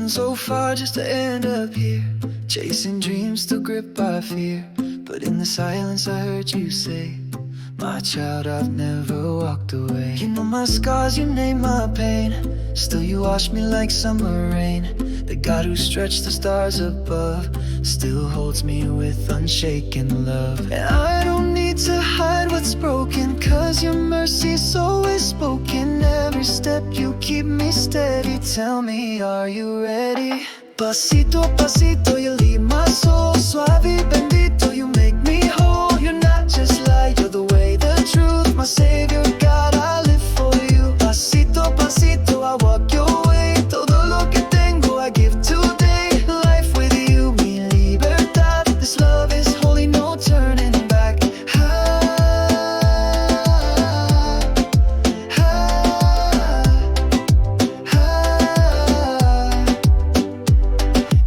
Run so far just to end up here, chasing dreams still gripped by fear. But in the silence I heard you say, my child, I've never walked away. You know my scars, you name my pain, still you wash me like summer rain. The God who stretched the stars above still holds me with unshaken love. And I don't need to hide what's broken, cause your mercy's always spoken. Every step you keep me steady. Tell me, are you ready? Pasito a pasito you lead my soul. Suave, bendito, you make me whole. You're not just light, you're the way, the truth. My savior, God, I live for you. Pasito a pasito I walk your way. Todo lo que tengo I give today. Life with you, mi libertad. This love is holy, no turning back.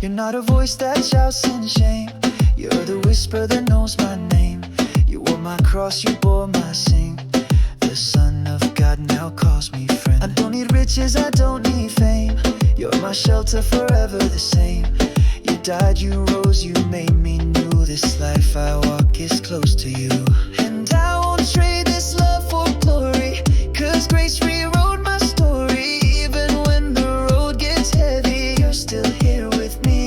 You're not a voice that shouts in shame, you're the whisper that knows my name. You wore my cross, you bore my shame. The Son of God now calls me friend. I don't need riches, I don't need fame. You're my shelter, forever the same. You died, you rose, you made me new. This life I walk is close to you. And I won't trade this love for glory, cause grace rewrote my story. Even when the road gets heavy, you're still here with me.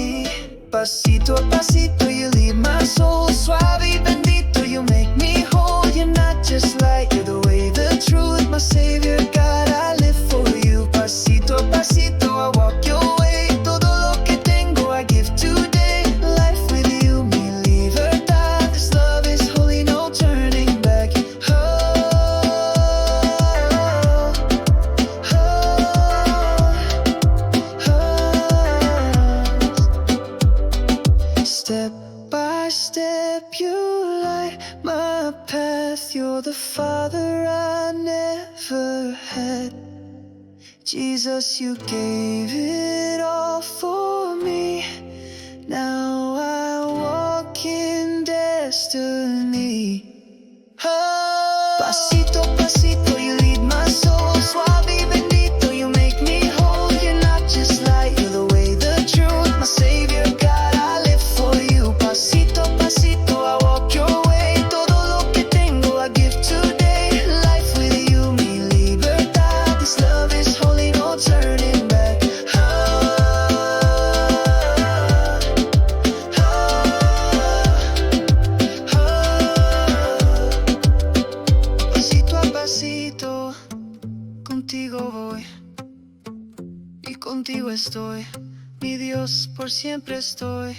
Pasito a pasito you lead my soul. Suave, bendito, you make me whole. You're not just light, you're the way, the truth. My savior, God, I live for you. Pasito a pasito I walk your way. Todo lo que tengo I give today. Life with you, mi libertad. This love is holy, no turning back. Step by step you light my path. You're the Father I never had. Jesus, you gave it all for me. Now I walk in destiny. Pasito a pasito you lead my soul. Suave, bendito, you make me whole. You're not just light, you're the way, the truth. My savior, God, I live for you. Pasito a pasito I walk your way. Todo lo que tengo I give today. Life with you, mi libertad. This love is holy, no turning back. Pasito a pasito, contigo voy y contigo estoy. Mi Dios, por siempre estoy.